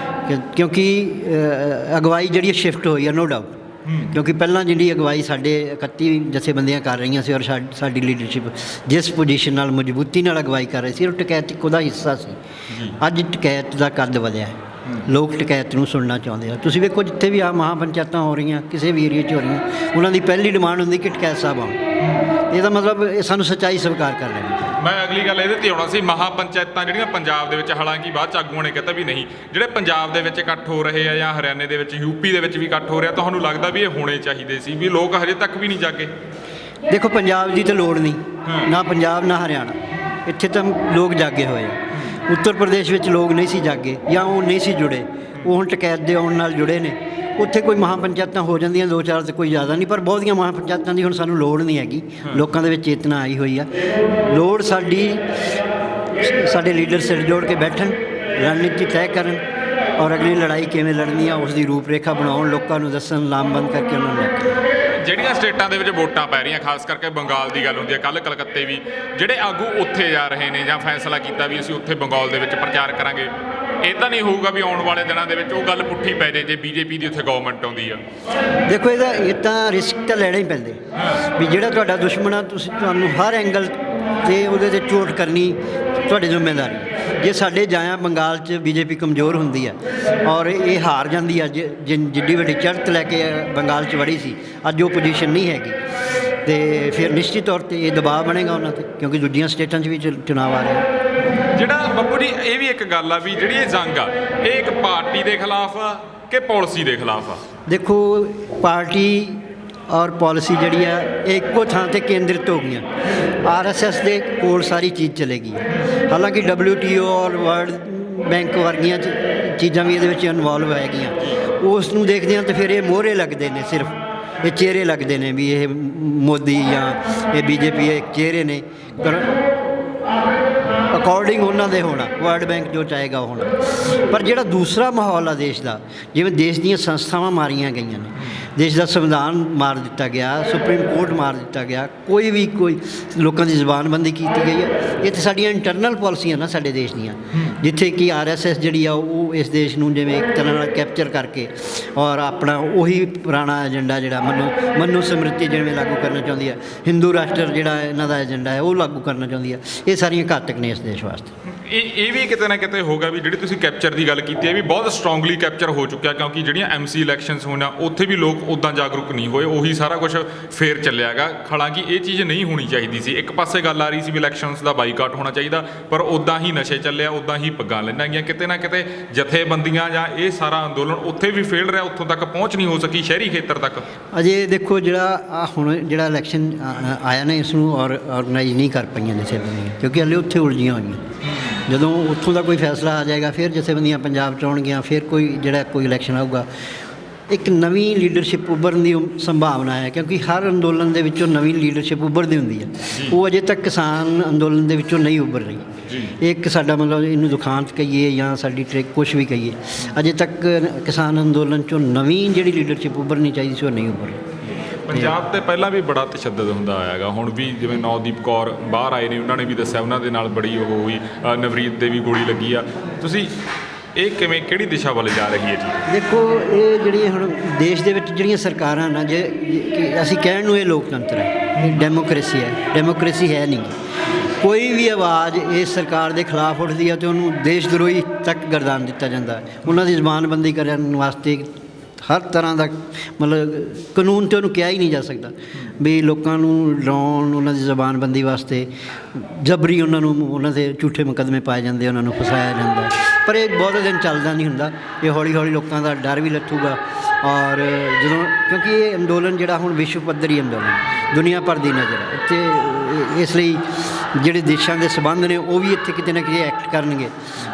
ਕਿਉਂਕਿ ਅਗਵਾਈ ਜਿਹੜੀ ਸ਼ਿਫਟ ਹੋਈ ਹੈ, ਨੋ ਡਾਊਟ, ਕਿਉਂਕਿ ਪਹਿਲਾਂ ਜਿਹੜੀ ਅਗਵਾਈ ਸਾਡੇ 31 ਜਥੇਬੰਦੀਆਂ ਕਰ ਰਹੀਆਂ ਸੀ, ਔਰ ਸਾਡੀ ਲੀਡਰਸ਼ਿਪ ਜਿਸ ਪੋਜੀਸ਼ਨ ਨਾਲ ਮਜ਼ਬੂਤੀ ਨਾਲ ਅਗਵਾਈ ਕਰ ਰਹੀ ਸੀ, ਉਹ ਟਕੈਤ ਇੱਕ ਉਹਦਾ ਹਿੱਸਾ ਸੀ। ਅੱਜ ਟਕੈਤ ਦਾ ਕੱਦ ਵਧਿਆ ਹੈ, ਲੋਕ ਟਕੈਤ ਨੂੰ ਸੁਣਨਾ ਚਾਹੁੰਦੇ ਆ। ਤੁਸੀਂ ਵੇਖੋ ਜਿੱਥੇ ਵੀ ਆ ਮਹਾਂ ਪੰਚਾਇਤਾਂ ਹੋ ਰਹੀਆਂ, ਕਿਸੇ ਵੀ ਏਰੀਏ 'ਚ ਹੋ ਰਹੀਆਂ, ਉਹਨਾਂ ਦੀ ਪਹਿਲੀ ਡਿਮਾਂਡ ਹੁੰਦੀ ਕਿ ਟਕੈਤ ਸਾਹਿਬ ਆਉਣ। ਇਹਦਾ ਮਤਲਬ ਇਹ ਸਾਨੂੰ ਸੱਚਾਈ ਸਵੀਕਾਰ ਕਰ ਲੈਣੀ ਚਾਹੀਦੀ। ਮੈਂ ਅਗਲੀ ਗੱਲ ਇਹਦੇ 'ਤੇ ਆਉਣਾ ਸੀ। ਮਹਾਂ ਪੰਚਾਇਤਾਂ ਜਿਹੜੀਆਂ ਪੰਜਾਬ ਦੇ ਵਿੱਚ, ਹਾਲਾਂਕਿ ਬਾਅਦ 'ਚ ਆਗੂਆਂ ਨੇ ਕਹਿਤਾ ਵੀ ਨਹੀਂ, ਜਿਹੜੇ ਪੰਜਾਬ ਦੇ ਵਿੱਚ ਇਕੱਠ ਹੋ ਰਹੇ ਆ ਜਾਂ ਹਰਿਆਣੇ ਦੇ ਵਿੱਚ, ਯੂਪੀ ਦੇ ਵਿੱਚ ਵੀ ਇਕੱਠ ਹੋ ਰਿਹਾ, ਤੁਹਾਨੂੰ ਲੱਗਦਾ ਵੀ ਇਹ ਹੋਣੇ ਚਾਹੀਦੇ ਸੀ ਵੀ ਲੋਕ ਹਜੇ ਤੱਕ ਵੀ ਨਹੀਂ ਜਾਗੇ? ਦੇਖੋ ਪੰਜਾਬ ਦੀ ਤਾਂ ਲੋੜ ਨਹੀਂ, ਨਾ ਪੰਜਾਬ ਨਾ ਹਰਿਆਣਾ, ਇੱਥੇ ਤਾਂ ਲੋਕ ਜਾਗੇ ਹੋਏ ਆ। ਉੱਤਰ ਪ੍ਰਦੇਸ਼ ਵਿੱਚ ਲੋਕ ਨਹੀਂ ਸੀ ਜਾਗੇ ਜਾਂ ਉਹ ਨਹੀਂ ਸੀ ਜੁੜੇ, ਉਹ ਹੁਣ ਟਕੈਤ ਦੇ ਆਉਣ ਨਾਲ ਜੁੜੇ ਨੇ। ਉੱਥੇ ਕੋਈ ਮਹਾਂ ਪੰਚਾਇਤਾਂ ਹੋ ਜਾਂਦੀਆਂ 2-4 ਤੇ ਕੋਈ ਜ਼ਿਆਦਾ ਨਹੀਂ, ਪਰ ਬਹੁਤੀਆਂ ਮਹਾਂ ਪੰਚਾਇਤਾਂ ਦੀ ਹੁਣ ਸਾਨੂੰ ਲੋੜ ਨਹੀਂ ਹੈਗੀ। ਲੋਕਾਂ ਦੇ ਵਿੱਚ ਚੇਤਨਾ ਆਈ ਹੋਈ ਆ। ਲੋੜ ਸਾਡੇ ਲੀਡਰ ਸਿਰ ਜੋੜ ਕੇ ਬੈਠਣ, ਰਣਨੀਤੀ ਤੈਅ ਕਰਨ, ਔਰ ਅਗਲੀ ਲੜਾਈ ਕਿਵੇਂ ਲੜਨੀ ਆ ਉਸ ਦੀ ਰੂਪ ਰੇਖਾ ਬਣਾਉਣ, ਲੋਕਾਂ ਨੂੰ ਦੱਸਣ, ਲਾਮਬੰਦ ਕਰਕੇ ਉਹਨਾਂ ਨੂੰ ਰੱਖਣ। ਜਿਹੜੀਆਂ ਸਟੇਟਾਂ ਦੇ ਵਿੱਚ ਵੋਟਾਂ ਪੈ ਰਹੀਆਂ, ਖਾਸ ਕਰਕੇ ਬੰਗਾਲ ਦੀ ਗੱਲ ਹੁੰਦੀ ਹੈ, ਕੱਲ੍ਹ ਕਲਕੱਤੇ ਵੀ ਜਿਹੜੇ ਆਗੂ ਉੱਥੇ ਜਾ ਰਹੇ ਨੇ ਜਾਂ ਫੈਸਲਾ ਕੀਤਾ ਵੀ ਅਸੀਂ ਉੱਥੇ ਬੰਗਾਲ ਦੇ ਵਿੱਚ ਪ੍ਰਚਾਰ ਕਰਾਂਗੇ, ਇੱਦਾਂ ਨਹੀਂ ਹੋਊਗਾ ਵੀ ਆਉਣ ਵਾਲੇ ਦਿਨਾਂ ਦੇ ਵਿੱਚ ਉਹ ਗੱਲ ਪੁੱਠੀ ਪੈ ਜੇ ਬੀਜੇਪੀ ਦੀ ਉੱਥੇ ਗਵਰਨਮੈਂਟ ਆਉਂਦੀ ਆ? ਦੇਖੋ ਇਹ ਤਾਂ ਰਿਸਕ ਤਾਂ ਲੈਣਾ ਹੀ ਪੈਂਦੇ ਵੀ ਜਿਹੜਾ ਤੁਹਾਡਾ ਦੁਸ਼ਮਣ ਆ, ਤੁਹਾਨੂੰ ਹਰ ਐਂਗਲ 'ਤੇ ਉਹਦੇ 'ਤੇ ਚੋਟ ਕਰਨੀ ਤੁਹਾਡੀ ਜ਼ਿੰਮੇਵਾਰੀ। ਜੇ ਸਾਡੇ ਜਾਇਆ ਬੰਗਾਲ 'ਚ ਬੀਜੇਪੀ ਕਮਜ਼ੋਰ ਹੁੰਦੀ ਆ ਔਰ ਇਹ ਹਾਰ ਜਾਂਦੀ ਆ, ਜਿੱਡੀ ਵੱਡੀ ਚੜ੍ਹਤ ਲੈ ਕੇ ਬੰਗਾਲ 'ਚ ਵੜੀ ਸੀ, ਅੱਜ ਉਹ ਪੋਜੀਸ਼ਨ ਨਹੀਂ ਹੈਗੀ, ਅਤੇ ਫਿਰ ਨਿਸ਼ਚਿਤ ਤੌਰ 'ਤੇ ਇਹ ਦਬਾਅ ਬਣੇਗਾ ਉਹਨਾਂ 'ਤੇ, ਕਿਉਂਕਿ ਦੂਜੀਆਂ ਸਟੇਟਾਂ 'ਚ ਵੀ ਚੁਣਾਵ ਆ ਰਿਹਾ। ਜਿਹੜਾ ਬੱਬੂ ਜੀ ਇਹ ਵੀ ਇੱਕ ਗੱਲ ਆ ਵੀ ਜਿਹੜੀ ਇਹ ਜੰਗ ਆ, ਇਹ ਇੱਕ ਪਾਰਟੀ ਦੇ ਖਿਲਾਫ ਆ ਕਿ ਪਾਲਿਸੀ ਦੇ ਖਿਲਾਫ ਆ? ਦੇਖੋ ਪਾਰਟੀ ਔਰ ਪਾਲਿਸੀ ਜਿਹੜੀ ਆ ਇਹ ਇੱਕੋ ਥਾਂ ਤੇ ਕੇਂਦਰਿਤ ਹੋ ਗਈਆਂ। RSS ਦੇ ਕੋਲ ਸਾਰੀ ਚੀਜ਼ ਚਲੇਗੀ। ਹਾਲਾਂਕਿ WTO ਔਰ ਵਰਲਡ ਬੈਂਕ ਵਰਗੀਆਂ ਚੀਜ਼ਾਂ ਵੀ ਇਹਦੇ ਵਿੱਚ ਇਨਵੋਲਵ ਹੈਗੀਆਂ। ਉਸ ਨੂੰ ਦੇਖਦੇ ਹਾਂ ਤਾਂ ਫਿਰ ਇਹ ਮੋਹਰੇ ਲੱਗਦੇ ਨੇ, ਸਿਰਫ ਇਹ ਚਿਹਰੇ ਲੱਗਦੇ ਨੇ ਵੀ ਇਹ ਮੋਦੀ ਜਾਂ ਇਹ BJP ਇਹ ਚਿਹਰੇ ਨੇ, ਅਕੋਰਡਿੰਗ ਉਹਨਾਂ ਦੇ ਹੋਣਾ, ਵਰਲਡ ਬੈਂਕ ਜੋ ਚਾਹੇਗਾ ਉਹ ਹੋਣਾ। ਪਰ ਜਿਹੜਾ ਦੂਸਰਾ ਮਾਹੌਲ ਆ ਦੇਸ਼ ਦਾ, ਜਿਵੇਂ ਦੇਸ਼ ਦੀਆਂ ਸੰਸਥਾਵਾਂ ਮਾਰੀਆਂ ਗਈਆਂ ਨੇ, ਦੇਸ਼ ਦਾ ਸੰਵਿਧਾਨ ਮਾਰ ਦਿੱਤਾ ਗਿਆ, ਸੁਪਰੀਮ ਕੋਰਟ ਮਾਰ ਦਿੱਤਾ ਗਿਆ, ਕੋਈ ਲੋਕਾਂ ਦੀ ਜ਼ੁਬਾਨਬੰਦੀ ਕੀਤੀ ਗਈ ਹੈ। ਇਹ ਤਾਂ ਸਾਡੀਆਂ ਇੰਟਰਨਲ ਪਾਲਿਸੀਆਂ ਨਾ ਸਾਡੇ ਦੇਸ਼ ਦੀਆਂ, ਜਿੱਥੇ ਕਿ RSS ਜਿਹੜੀ ਆ ਉਹ ਇਸ ਦੇਸ਼ ਨੂੰ ਜਿਵੇਂ ਇੱਕ ਤਰ੍ਹਾਂ ਨਾਲ ਕੈਪਚਰ ਕਰਕੇ ਔਰ ਆਪਣਾ ਉਹੀ ਪੁਰਾਣਾ ਏਜੰਡਾ ਜਿਹੜਾ ਮਨੋ ਸਮ੍ਰਿਤੀ ਜਿਵੇਂ ਲਾਗੂ ਕਰਨਾ ਚਾਹੁੰਦੀ ਹੈ, ਹਿੰਦੂ ਰਾਸ਼ਟਰ ਜਿਹੜਾ ਇਹਨਾਂ ਦਾ ਏਜੰਡਾ ਹੈ ਉਹ ਲਾਗੂ ਕਰਨਾ ਚਾਹੁੰਦੀ ਹੈ। ਇਹ ਸਾਰੀਆਂ ਘਾਤਕ ਨੇ ਇਸ ਦੇਸ਼ ਵਾਸਤੇ। ਇਹ ਵੀ ਕਿਤੇ ਨਾ ਕਿਤੇ ਹੋਗਾ ਵੀ ਜਿਹੜੀ ਤੁਸੀਂ ਕੈਪਚਰ ਦੀ ਗੱਲ ਕੀਤੀ ਹੈ ਵੀ ਬਹੁਤ ਸਟਰੋਂਗਲੀ ਕੈਪਚਰ ਹੋ ਚੁੱਕਿਆ, ਕਿਉਂਕਿ ਜਿਹੜੀਆਂ MC ਇਲੈਕਸ਼ਨਸ ਹੋਈਆਂ ਉੱਥੇ ਵੀ ਲੋਕ ਉੱਦਾਂ ਜਾਗਰੂਕ ਨਹੀਂ ਹੋਏ, ਉਹੀ ਸਾਰਾ ਕੁਝ ਫੇਰ ਚੱਲਿਆਗਾ। ਹਾਲਾਂਕਿ ਇਹ ਚੀਜ਼ ਨਹੀਂ ਹੋਣੀ ਚਾਹੀਦੀ ਸੀ। ਇੱਕ ਪਾਸੇ ਗੱਲ ਆ ਰਹੀ ਸੀ ਵੀ ਇਲੈਕਸ਼ਨਸ ਦਾ ਬਾਈਕਾਟ ਹੋਣਾ ਚਾਹੀਦਾ, ਪਰ ਉੱਦਾਂ ਹੀ ਨਸ਼ੇ ਚੱਲਿਆ, ਉੱਦਾਂ ਹੀ ਪੱਗਾਂ ਲੈਣਾਂ ਗਈਆਂ। ਕਿਤੇ ਨਾ ਕਿਤੇ ਜਥੇਬੰਦੀਆਂ ਜਾਂ ਇਹ ਸਾਰਾ ਅੰਦੋਲਨ ਉੱਥੇ ਵੀ ਫੇਲ ਰਿਹਾ, ਉੱਥੋਂ ਤੱਕ ਪਹੁੰਚ ਨਹੀਂ ਹੋ ਸਕੀ ਸ਼ਹਿਰੀ ਖੇਤਰ ਤੱਕ। ਅਜੇ ਦੇਖੋ ਜਿਹੜਾ ਹੁਣ ਜਿਹੜਾ ਇਲੈਕਸ਼ਨ ਆਇਆ ਨਾ, ਇਸ ਨੂੰ ਔਰਗਨਾਈਜ਼ ਨਹੀਂ ਕਰ ਪਈਆਂ ਜਥੇਬੰਦੀਆਂ, ਕਿਉਂਕਿ ਹਾਲੇ ਉੱਥੇ ਉਲਝੀਆਂ ਹੋਈਆਂ। ਜਦੋਂ ਉੱਥੋਂ ਦਾ ਕੋਈ ਫੈਸਲਾ ਆ ਜਾਏਗਾ ਫਿਰ ਜਥੇਬੰਦੀਆਂ ਪੰਜਾਬ 'ਚ ਆਉਣਗੀਆਂ, ਫਿਰ ਕੋਈ ਇਲੈਕਸ਼ਨ ਆਊਗਾ, ਇੱਕ ਨਵੀਂ ਲੀਡਰਸ਼ਿਪ ਉੱਭਰਨ ਦੀ ਸੰਭਾਵਨਾ ਹੈ। ਕਿਉਂਕਿ ਹਰ ਅੰਦੋਲਨ ਦੇ ਵਿੱਚੋਂ ਨਵੀਂ ਲੀਡਰਸ਼ਿਪ ਉੱਭਰਦੀ ਹੁੰਦੀ ਹੈ, ਉਹ ਅਜੇ ਤੱਕ ਕਿਸਾਨ ਅੰਦੋਲਨ ਦੇ ਵਿੱਚੋਂ ਨਹੀਂ ਉੱਭਰ ਰਹੀ। ਇੱਕ ਸਾਡਾ ਮਤਲਬ ਇਹਨੂੰ ਦੁਖਾਂਤ ਕਹੀਏ ਜਾਂ ਸਾਡੀ ਟ੍ਰਿਕ ਕੁਛ ਵੀ ਕਹੀਏ, ਅਜੇ ਤੱਕ ਕਿਸਾਨ ਅੰਦੋਲਨ 'ਚੋਂ ਨਵੀਂ ਜਿਹੜੀ ਲੀਡਰਸ਼ਿਪ ਉੱਭਰਨੀ ਚਾਹੀਦੀ ਸੀ ਉਹ ਨਹੀਂ ਉੱਭਰ ਰਹੀ। ਪੰਜਾਬ ਤੇ ਪਹਿਲਾਂ ਵੀ ਬੜਾ ਤਸ਼ੱਦਦ ਹੁੰਦਾ ਆਇਆਗਾ, ਹੁਣ ਵੀ ਜਿਵੇਂ ਨੌਦੀਪ ਕੌਰ ਬਾਹਰ ਆਏ ਨੇ, ਉਹਨਾਂ ਨੇ ਵੀ ਦੱਸਿਆ ਉਹਨਾਂ ਦੇ ਨਾਲ ਬੜੀ ਉਹ ਹੋਈ, ਨਵਰੀਤ ਦੇ ਵੀ ਗੋਲੀ ਲੱਗੀ ਆ। ਤੁਸੀਂ ਇਹ ਕਿਹੜੀ ਦਿਸ਼ਾ ਵੱਲ ਜਾ ਰਹੀ ਹੈ ਜੀ? ਦੇਖੋ, ਇਹ ਜਿਹੜੀਆਂ ਹੁਣ ਦੇਸ਼ ਦੇ ਵਿੱਚ ਜਿਹੜੀਆਂ ਸਰਕਾਰਾਂ ਨਾ, ਜੇ ਅਸੀਂ ਕਹਿਣ ਨੂੰ ਇਹ ਲੋਕਤੰਤਰ ਹੈ, ਇਹ ਡੈਮੋਕ੍ਰੇਸੀ ਹੈ ਨਹੀਂ। ਕੋਈ ਵੀ ਆਵਾਜ਼ ਇਸ ਸਰਕਾਰ ਦੇ ਖਿਲਾਫ ਉੱਠਦੀ ਹੈ ਅਤੇ ਉਹਨੂੰ ਦੇਸ਼ ਦਰੋਹੀ ਤੱਕ ਗਰਦਾਨ ਦਿੱਤਾ ਜਾਂਦਾ ਹੈ। ਉਹਨਾਂ ਦੀ ਜ਼ਬਾਨਬੰਦੀ ਕਰਨ ਵਾਸਤੇ ਹਰ ਤਰ੍ਹਾਂ ਦਾ ਮਤਲਬ ਕਾਨੂੰਨ 'ਤੇ ਉਹਨੂੰ ਕਿਹਾ ਹੀ ਨਹੀਂ ਜਾ ਸਕਦਾ ਵੀ ਲੋਕਾਂ ਨੂੰ ਡਰਾਉਣ, ਉਹਨਾਂ ਦੀ ਜ਼ਬਾਨਬੰਦੀ ਵਾਸਤੇ ਜਬਰੀ ਉਹਨਾਂ ਦੇ ਝੂਠੇ ਮੁਕੱਦਮੇ ਪਾਏ ਜਾਂਦੇ, ਉਹਨਾਂ ਨੂੰ ਫਸਾਇਆ ਜਾਂਦਾ। ਪਰ ਇਹ ਬਹੁਤੇ ਦਿਨ ਚੱਲਦਾ ਨਹੀਂ ਹੁੰਦਾ, ਇਹ ਹੌਲੀ ਹੌਲੀ ਲੋਕਾਂ ਦਾ ਡਰ ਵੀ ਲੱਥੂਗਾ। ਔਰ ਕਿਉਂਕਿ ਇਹ ਅੰਦੋਲਨ ਜਿਹੜਾ ਹੁਣ ਵਿਸ਼ਵ ਪੱਧਰੀ ਅੰਦੋਲਨ, ਦੁਨੀਆ ਭਰ ਦੀ ਨਜ਼ਰ ਹੈ ਇੱਥੇ, ਇਸ ਲਈ ਜਿਹੜੇ ਦੇਸ਼ਾਂ ਦੇ ਸਬੰਧ ਨੇ ਉਹ ਵੀ ਇੱਥੇ ਕਿਤੇ ਨਾ ਕਿਤੇ ਐਕਟ ਕਰਨਗੇ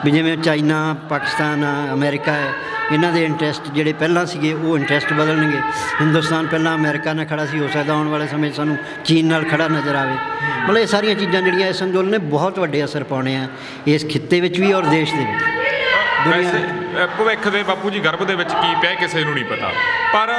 ਵੀ ਜਿਵੇਂ ਚਾਈਨਾ, ਪਾਕਿਸਤਾਨ, ਅਮਰੀਕਾ ਹੈ, ਇਹਨਾਂ ਦੇ ਇੰਟਰਸਟ ਜਿਹੜੇ ਪਹਿਲਾਂ ਸੀਗੇ ਉਹ ਇੰਟਰਸਟ ਬਦਲਣਗੇ। ਹਿੰਦੁਸਤਾਨ ਪਹਿਲਾਂ ਅਮਰੀਕਾ ਨਾਲ ਖੜਾ ਸੀ, ਹੋ ਸਕਦਾ ਆਉਣ ਵਾਲੇ ਸਮੇਂ ਸਾਨੂੰ ਚੀਨ ਨਾਲ ਖੜਾ ਨਜ਼ਰ ਆਵੇ। ਮਤਲਬ ਇਹ ਸਾਰੀਆਂ ਚੀਜ਼ਾਂ ਜਿਹੜੀਆਂ ਇਸ ਅੰਦੋਲਨ ਨੇ ਬਹੁਤ ਵੱਡੇ ਅਸਰ ਪਾਉਣੇ ਆ ਇਸ ਖਿੱਤੇ ਵਿੱਚ ਵੀ ਔਰ ਦੇਸ਼ ਦੇ ਵਿੱਚ। ਭਵਿੱਖ ਦੇ ਬਾਪੂ ਜੀ ਗਰਭ ਦੇ ਵਿੱਚ ਕੀ ਪਿਆ ਕਿਸੇ ਨੂੰ ਨਹੀਂ ਪਤਾ, ਪਰ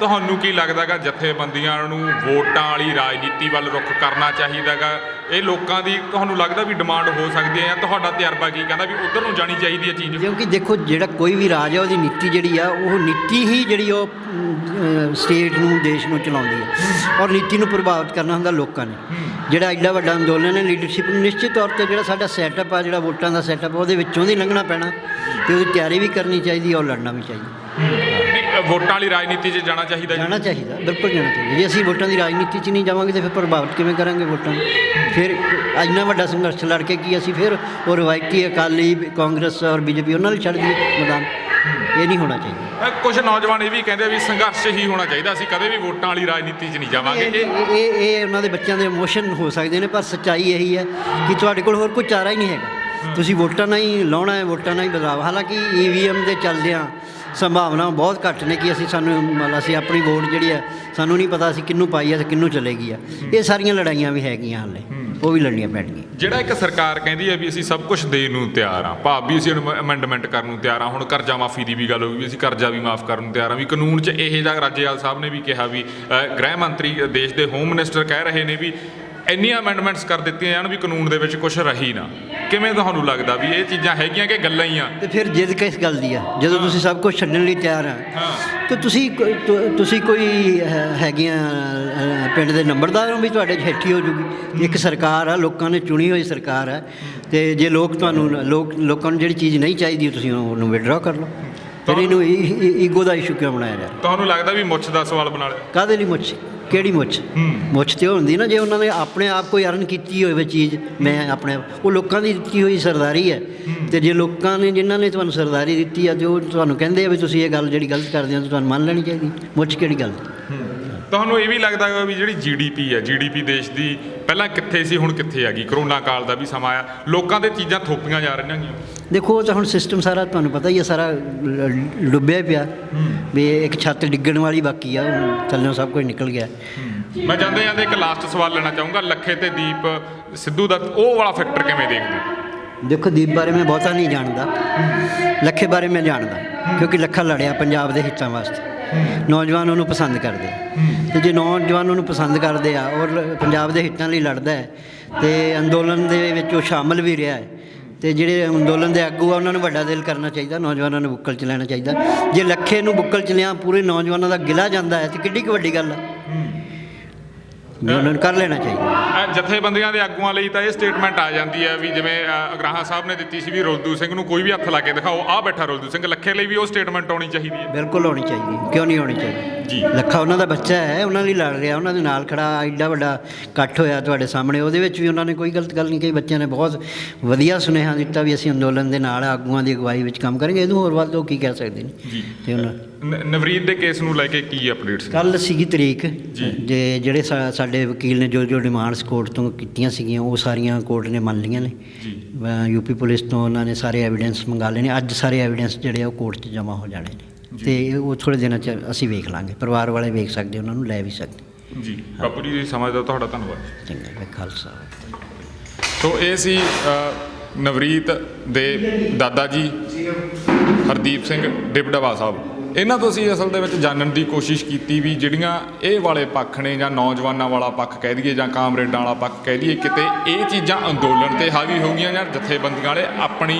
ਤੁਹਾਨੂੰ ਕੀ ਲੱਗਦਾ ਗਾ ਜਥੇਬੰਦੀਆਂ ਨੂੰ ਵੋਟਾਂ ਵਾਲੀ ਰਾਜਨੀਤੀ ਵੱਲ ਰੁਖ ਕਰਨਾ ਚਾਹੀਦਾ ਗਾ? ਇਹ ਲੋਕਾਂ ਦੀ ਤੁਹਾਨੂੰ ਲੱਗਦਾ ਵੀ ਡਿਮਾਂਡ ਹੋ ਸਕਦੀ ਹੈ, ਜਾਂ ਤੁਹਾਡਾ ਤਜਰਬਾ ਕੀ ਕਹਿੰਦਾ ਵੀ ਉੱਧਰ ਨੂੰ ਜਾਣੀ ਚਾਹੀਦੀ ਹੈ ਚੀਜ਼? ਕਿਉਂਕਿ ਦੇਖੋ, ਜਿਹੜਾ ਕੋਈ ਵੀ ਰਾਜ ਹੈ ਉਹਦੀ ਨੀਤੀ ਜਿਹੜੀ ਆ, ਉਹ ਨੀਤੀ ਹੀ ਜਿਹੜੀ ਉਹ ਸਟੇਟ ਨੂੰ, ਦੇਸ਼ ਨੂੰ ਚਲਾਉਂਦੀ ਹੈ। ਔਰ ਨੀਤੀ ਨੂੰ ਪ੍ਰਭਾਵਿਤ ਕਰਨਾ ਹੁੰਦਾ ਲੋਕਾਂ ਨੇ। ਜਿਹੜਾ ਐਡਾ ਵੱਡਾ ਅੰਦੋਲਨ ਹੈ, ਲੀਡਰਸ਼ਿਪ ਨੂੰ ਨਿਸ਼ਚਿਤ ਤੌਰ 'ਤੇ ਜਿਹੜਾ ਸਾਡਾ ਸੈਟਅਪ ਆ, ਜਿਹੜਾ ਵੋਟਾਂ ਦਾ ਸੈਟਅਪ, ਉਹਦੇ ਵਿੱਚੋਂ ਦੀ ਲੰਘਣਾ ਪੈਣਾ ਅਤੇ ਉਹਦੀ ਤਿਆਰੀ ਵੀ ਕਰਨੀ ਚਾਹੀਦੀ ਔਰ ਲੜਨਾ ਵੀ ਚਾਹੀਦਾ। ਵੋਟਾਂ ਵਾਲੀ ਰਾਜਨੀਤੀ 'ਚ ਜਾਣਾ ਚਾਹੀਦਾ, ਬਿਲਕੁਲ ਜਾਣਾ ਚਾਹੀਦਾ। ਜੇ ਅਸੀਂ ਵੋਟਾਂ ਦੀ ਰਾਜਨੀਤੀ 'ਚ ਨਹੀਂ ਜਾਵਾਂਗੇ ਤਾਂ ਫਿਰ ਪ੍ਰਭਾਵਿਤ ਕਿਵੇਂ ਕਰਾਂਗੇ ਵੋਟਾਂ ਨੂੰ? ਫਿਰ ਇੰਨਾ ਵੱਡਾ ਸੰਘਰਸ਼ ਲੜ ਕੇ ਕੀ ਅਸੀਂ ਫਿਰ ਉਹ ਰਵਾਇਤੀ ਅਕਾਲੀ, ਕਾਂਗਰਸ ਔਰ BJP ਉਹਨਾਂ ਨੂੰ ਛੱਡ ਦਈਏ ਮੈਦਾਨ? ਇਹ ਨਹੀਂ ਹੋਣਾ ਚਾਹੀਦਾ। ਕੁਝ ਨੌਜਵਾਨ ਇਹ ਵੀ ਕਹਿੰਦੇ ਵੀ ਸੰਘਰਸ਼ ਹੀ ਹੋਣਾ ਚਾਹੀਦਾ, ਅਸੀਂ ਕਦੇ ਵੀ ਵੋਟਾਂ ਵਾਲੀ ਰਾਜਨੀਤੀ 'ਚ ਨਹੀਂ ਜਾਵਾਂਗੇ। ਇਹ ਉਹਨਾਂ ਦੇ ਬੱਚਿਆਂ ਦੇ ਇਮੋਸ਼ਨ ਹੋ ਸਕਦੇ ਨੇ, ਪਰ ਸੱਚਾਈ ਇਹੀ ਹੈ ਕਿ ਤੁਹਾਡੇ ਕੋਲ ਹੋਰ ਕੋਈ ਚਾਰਾ ਹੀ ਨਹੀਂ ਹੈਗਾ। ਤੁਸੀਂ ਵੋਟਾਂ ਨਾਲ ਹੀ ਲਾਉਣਾ ਹੈ, ਵੋਟਾਂ ਨਾਲ ਹੀ ਬਦਲਾਵ। ਹਾਲਾਂਕਿ EVM ਦੇ ਚੱਲਦਿਆਂ ਸੰਭਾਵਨਾ ਬਹੁਤ ਘੱਟ ਨੇ ਕਿ ਅਸੀਂ ਆਪਣੀ ਵੋਟ ਜਿਹੜੀ ਹੈ, ਸਾਨੂੰ ਨਹੀਂ ਪਤਾ ਅਸੀਂ ਕਿਹਨੂੰ ਪਾਈ ਹੈ ਅਤੇ ਕਿਹਨੂੰ ਚਲੇਗੀ ਆ। ਇਹ ਸਾਰੀਆਂ ਲੜਾਈਆਂ ਵੀ ਹੈਗੀਆਂ ਹਾਲੇ, ਉਹ ਵੀ ਲੜਨੀਆਂ ਪੈਣਗੀਆਂ। ਜਿਹੜਾ ਇੱਕ ਸਰਕਾਰ ਕਹਿੰਦੀ ਹੈ ਵੀ ਅਸੀਂ ਸਭ ਕੁਝ ਦੇਣ ਨੂੰ ਤਿਆਰ ਹਾਂ, ਭਾਵ ਵੀ ਅਸੀਂ ਅਮੈਂਡਮੈਂਟ ਕਰਨ ਨੂੰ ਤਿਆਰ ਹਾਂ। ਹੁਣ ਕਰਜ਼ਾ ਮਾਫੀ ਦੀ ਵੀ ਗੱਲ ਹੋਈ ਵੀ ਅਸੀਂ ਕਰਜ਼ਾ ਵੀ ਮਾਫ ਕਰਨ ਨੂੰ ਤਿਆਰ ਹਾਂ। ਵੀ ਕਾਨੂੰਨ 'ਚ ਇਹ ਜਿਹਾ ਰਾਜੇਵਾਲ ਸਾਹਿਬ ਨੇ ਵੀ ਕਿਹਾ ਵੀ ਗ੍ਰਹਿ ਮੰਤਰੀ ਦੇਸ਼ ਦੇ ਹੋਮ ਮਿਨਿਸਟਰ ਕਹਿ ਰਹੇ ਨੇ ਵੀ ਇੰਨੀਆਂ ਅਮੈਂਡਮੈਂਟਸ ਕਰ ਦਿੱਤੀਆਂ ਜਾਣ ਵੀ ਕਾਨੂੰਨ ਦੇ ਵਿੱਚ ਕੁਝ ਰਹੀ ਨਾ। ਕਿਵੇਂ ਤੁਹਾਨੂੰ ਲੱਗਦਾ ਵੀ ਇਹ ਚੀਜ਼ਾਂ ਹੈਗੀਆਂ ਕਿ ਗੱਲਾਂ ਹੀ ਆ? ਤੇ ਫਿਰ ਜਿੱਦ ਕਿਸ ਗੱਲ ਦੀ ਆ? ਜਦੋਂ ਤੁਸੀਂ ਸਭ ਕੁਝ ਛੱਡਣ ਲਈ ਤਿਆਰ ਆ ਤਾਂ ਤੁਸੀਂ ਕੋਈ ਹੈਗੀਆਂ ਪਿੰਡ ਦੇ ਨੰਬਰਦਾਰ ਹੋ ਵੀ ਤੁਹਾਡੇ 'ਚ ਹੇਠੀ ਹੋ ਜੂਗੀ? ਇੱਕ ਸਰਕਾਰ ਆ, ਲੋਕਾਂ ਨੇ ਚੁਣੀ ਹੋਈ ਸਰਕਾਰ ਹੈ, ਅਤੇ ਜੇ ਲੋਕਾਂ ਨੂੰ ਜਿਹੜੀ ਚੀਜ਼ ਨਹੀਂ ਚਾਹੀਦੀ ਤੁਸੀਂ ਉਹਨੂੰ ਵਿਡਰਾ ਕਰ ਲਓ। ਫਿਰ ਇਹਨੂੰ ਈਗੋ ਦਾ ਇਸ਼ੂ ਕਿਉਂ ਬਣਾਇਆ ਜਾ? ਤੁਹਾਨੂੰ ਲੱਗਦਾ ਵੀ ਮੁੱਛ ਦਾ ਸਵਾਲ ਬਣਾ ਲਿਆ? ਕਾਹਦੇ ਲਈ ਮੁੱਛ? ਕਿਹੜੀ ਮੁੱਛ? ਮੁੱਛ ਤੇ ਹੁੰਦੀ ਨਾ ਜੇ ਉਹਨਾਂ ਨੇ ਆਪਣੇ ਆਪ ਕੋਈ ਅਰਨ ਕੀਤੀ ਹੋਵੇ ਚੀਜ਼, ਮੈਂ ਆਪਣੇ ਆਪ, ਉਹ ਲੋਕਾਂ ਦੀ ਦਿੱਤੀ ਹੋਈ ਸਰਦਾਰੀ ਹੈ। ਅਤੇ ਜੇ ਲੋਕਾਂ ਨੇ, ਜਿਨ੍ਹਾਂ ਨੇ ਤੁਹਾਨੂੰ ਸਰਦਾਰੀ ਦਿੱਤੀ ਆ, ਅਤੇ ਉਹ ਤੁਹਾਨੂੰ ਕਹਿੰਦੇ ਆ ਵੀ ਤੁਸੀਂ ਇਹ ਗੱਲ ਜਿਹੜੀ ਗਲਤ ਕਰਦੇ ਹੋ ਤਾਂ ਤੁਹਾਨੂੰ ਮੰਨ ਲੈਣੀ ਚਾਹੀਦੀ। ਮੁੱਛ ਕਿਹੜੀ ਗੱਲ? ਤੁਹਾਨੂੰ ਇਹ ਵੀ ਲੱਗਦਾ ਹੈਗਾ ਵੀ ਜਿਹੜੀ ਜੀਡੀਪੀ ਹੈ, ਜੀਡੀਪੀ ਦੇਸ਼ ਦੀ ਪਹਿਲਾਂ ਕਿੱਥੇ ਸੀ ਹੁਣ ਕਿੱਥੇ ਆ ਗਈ? ਕਰੋਨਾ ਕਾਲ ਦਾ ਵੀ ਸਮਾਂ ਆ, ਲੋਕਾਂ ਦੇ ਚੀਜ਼ਾਂ ਥੋਪੀਆਂ ਜਾ ਰਹੀਆਂ ਗੀਆਂ। ਦੇਖੋ ਉਹ ਤਾਂ ਹੁਣ ਸਿਸਟਮ ਸਾਰਾ ਤੁਹਾਨੂੰ ਪਤਾ ਹੀ ਹੈ, ਸਾਰਾ ਡੁੱਬਿਆ ਪਿਆ ਵੀ ਇੱਕ ਛੱਤ ਡਿੱਗਣ ਵਾਲੀ ਬਾਕੀ ਆ, ਹੁਣ ਥੱਲਿਓਂ ਸਭ ਕੁਝ ਨਿਕਲ ਗਿਆ। ਮੈਂ ਜਾਂਦੇ ਜਾਂਦੇ ਇੱਕ ਲਾਸਟ ਸਵਾਲ ਲੈਣਾ ਚਾਹੂੰਗਾ, ਲੱਖੇ ਤੇ ਦੀਪ ਸਿੱਧੂ ਦਾ ਉਹ ਵਾਲਾ ਫੈਕਟਰ ਕਿਵੇਂ ਦੇਖਦੇ ਹੋ? ਦੇਖੋ ਦੀਪ ਬਾਰੇ ਮੈਂ ਬਹੁਤਾ ਨਹੀਂ ਜਾਣਦਾ, ਲੱਖੇ ਬਾਰੇ ਮੈਂ ਜਾਣਦਾ ਕਿਉਂਕਿ ਲੱਖਾ ਲੜਿਆ ਪੰਜਾਬ ਦੇ ਹਿੱਤਾਂ ਵਾਸਤੇ। ਨੌਜਵਾਨ ਉਹਨੂੰ ਪਸੰਦ ਕਰਦੇ ਆ, ਤੇ ਜੇ ਨੌਜਵਾਨ ਉਹਨੂੰ ਪਸੰਦ ਕਰਦੇ ਆ ਔਰ ਪੰਜਾਬ ਦੇ ਹਿੱਤਾਂ ਲਈ ਲੜਦਾ ਹੈ ਤੇ ਅੰਦੋਲਨ ਦੇ ਵਿੱਚ ਉਹ ਸ਼ਾਮਲ ਵੀ ਰਿਹਾ ਹੈ, ਤੇ ਜਿਹੜੇ ਅੰਦੋਲਨ ਦੇ ਆਗੂ ਆ ਉਹਨਾਂ ਨੂੰ ਵੱਡਾ ਦਿਲ ਕਰਨਾ ਚਾਹੀਦਾ, ਨੌਜਵਾਨਾਂ ਨੂੰ ਬੁੱਕਲ 'ਚ ਲੈਣਾ ਚਾਹੀਦਾ। ਜੇ ਲੱਖੇ ਨੂੰ ਬੁੱਕਲ 'ਚ ਲਿਆ ਪੂਰੇ ਨੌਜਵਾਨਾਂ ਦਾ ਗਿਲਾ ਜਾਂਦਾ ਹੈ ਤੇ ਕਿੱਡੀ ਕੁ ਵੱਡੀ ਗੱਲ ਹੈ, ਵੀ ਉਹਨਾਂ ਨੂੰ ਕਰ ਲੈਣਾ ਚਾਹੀਦਾ। ਜਥੇਬੰਦੀਆਂ ਦੇ ਆਗੂਆਂ ਲਈ ਤਾਂ ਇਹ ਸਟੇਟਮੈਂਟ ਆ ਜਾਂਦੀ ਹੈ ਵੀ ਜਿਵੇਂ ਅਗਰਾਹਾਂ ਸਾਹਿਬ ਨੇ ਦਿੱਤੀ ਸੀ ਵੀ ਰੁਲਦੂ ਸਿੰਘ ਨੂੰ ਕੋਈ ਵੀ ਹੱਥ ਲਾ ਕੇ ਦਿਖਾਓ, ਆਹ ਬੈਠਾ ਰੁਲਦੂ ਸਿੰਘ। ਲੱਖੇ ਲਈ ਵੀ ਉਹ ਸਟੇਟਮੈਂਟ ਆਉਣੀ ਚਾਹੀਦੀ ਹੈ। ਬਿਲਕੁਲ ਹੋਣੀ ਚਾਹੀਦੀ, ਕਿਉਂ ਨਹੀਂ ਹੋਣੀ ਚਾਹੀਦੀ ਜੀ। ਲੱਖਾ ਉਹਨਾਂ ਦਾ ਬੱਚਾ ਹੈ, ਉਹਨਾਂ ਲਈ ਲੜ ਰਿਹਾ, ਉਹਨਾਂ ਦੇ ਨਾਲ ਖੜਾ, ਐਡਾ ਵੱਡਾ ਇਕੱਠ ਹੋਇਆ ਤੁਹਾਡੇ ਸਾਹਮਣੇ, ਉਹਦੇ ਵਿੱਚ ਵੀ ਉਹਨਾਂ ਨੇ ਕੋਈ ਗਲਤ ਗੱਲ ਨਹੀਂ ਕਹੀ। ਬੱਚਿਆਂ ਨੇ ਬਹੁਤ ਵਧੀਆ ਸੁਨੇਹਾ ਦਿੱਤਾ ਵੀ ਅਸੀਂ ਅੰਦੋਲਨ ਦੇ ਨਾਲ ਆਗੂਆਂ ਦੀ ਅਗਵਾਈ ਵਿੱਚ ਕੰਮ ਕਰਾਂਗੇ, ਇਹਨੂੰ ਹੋਰ ਵੱਧ ਉਹ ਕੀ ਕਹਿ ਸਕਦੇ ਨੇ ਜੀ। ਤੇ ਉਹਨਾਂ ਨਵਰੀਤ ਦੇ ਕੇਸ ਨੂੰ ਲੈ ਕੇ ਕੀ ਅਪਡੇਟਸ? ਕੱਲ੍ਹ ਸੀਗੀ ਤਰੀਕ, ਜੇ ਜਿਹੜੇ ਸਾਡੇ ਵਕੀਲ ਨੇ ਜੋ ਡਿਮਾਂਡਸ ਕੋਰਟ ਤੋਂ ਕੀਤੀਆਂ ਸੀਗੀਆਂ ਉਹ ਸਾਰੀਆਂ ਕੋਰਟ ਨੇ ਮੰਨ ਲਈਆਂ ਨੇ। ਯੂਪੀ ਪੁਲਿਸ ਤੋਂ ਉਹਨਾਂ ਨੇ ਸਾਰੇ ਐਵੀਡੈਂਸ ਮੰਗਾ ਲਏ ਨੇ, ਅੱਜ ਸਾਰੇ ਐਵੀਡੈਂਸ ਜਿਹੜੇ ਆ ਉਹ ਕੋਰਟ 'ਚ ਜਮ੍ਹਾਂ ਹੋ ਜਾਣੇ ਨੇ, ਤੇ ਉਹ ਥੋੜ੍ਹੇ ਦਿਨਾਂ 'ਚ ਅਸੀਂ ਵੇਖ ਲਾਂਗੇ, ਪਰਿਵਾਰ ਵਾਲੇ ਵੇਖ ਸਕਦੇ, ਉਹਨਾਂ ਨੂੰ ਲੈ ਵੀ ਸਕਦੇ। ਜੀ ਬਾਪੂ ਜੀ ਸਮਝ ਦਾ ਤੁਹਾਡਾ ਧੰਨਵਾਦ। ਚੰਗਾ ਖਾਲਸਾ। ਸੋ ਇਹ ਸੀ ਨਵਰੀਤ ਦੇ ਦਾਦਾ ਜੀ ਹਰਦੀਪ ਸਿੰਘ ਡਿਬਡਵਾ ਸਾਹਿਬ। ਇਹਨਾਂ ਤੋਂ ਅਸੀਂ ਅਸਲ ਦੇ ਵਿੱਚ ਜਾਣਨ ਦੀ ਕੋਸ਼ਿਸ਼ ਕੀਤੀ ਵੀ ਜਿਹੜੀਆਂ ਇਹ ਵਾਲੇ ਪੱਖ ਨੇ, ਜਾਂ ਨੌਜਵਾਨਾਂ ਵਾਲਾ ਪੱਖ ਕਹਿ ਦਈਏ ਜਾਂ ਕਾਮਰੇਡਾਂ ਵਾਲਾ ਪੱਖ ਕਹਿ ਦਈਏ, ਕਿਤੇ ਇਹ ਚੀਜ਼ਾਂ ਅੰਦੋਲਨ 'ਤੇ ਹਾਵੀ ਹੋ ਗਈਆਂ ਜਾਂ ਜਥੇਬੰਦੀਆਂ ਵਾਲੇ ਆਪਣੀ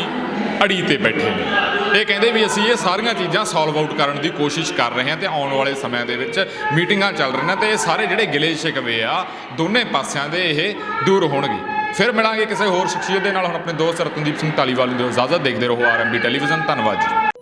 ਅੜੀ 'ਤੇ ਬੈਠੇ ਨੇ। ਇਹ ਕਹਿੰਦੇ ਵੀ ਅਸੀਂ ਇਹ ਸਾਰੀਆਂ ਚੀਜ਼ਾਂ ਸੋਲਵ ਆਊਟ ਕਰਨ ਦੀ ਕੋਸ਼ਿਸ਼ ਕਰ ਰਹੇ ਹਾਂ ਤੇ ਆਉਣ ਵਾਲੇ ਸਮਿਆਂ ਦੇ ਵਿੱਚ ਮੀਟਿੰਗਾਂ ਚੱਲ ਰਹੀਆਂ ਤੇ ਇਹ ਸਾਰੇ ਜਿਹੜੇ ਗਿਲੇ ਸ਼ਿਕਵੇ ਆ ਦੋਨੇ ਪਾਸਿਆਂ ਦੇ ਇਹ ਦੂਰ ਹੋਣਗੇ। ਫਿਰ ਮਿਲਾਂਗੇ ਕਿਸੇ ਹੋਰ ਸ਼ਖਸੀਅਤ ਦੇ ਨਾਲ। ਹੁਣ ਆਪਣੇ ਦੋਸਤ ਰਤਨਦੀਪ ਸਿੰਘ ਧਾਲੀਵਾਲ ਨੂੰ ਦਿਓ ਇਜਾਜ਼ਤ। ਦੇਖਦੇ ਰਹੋ ਆਰਐਮਬੀ ਟੈਲੀਵਿਜ਼ਨ। ਧੰਨਵਾਦ ਜੀ।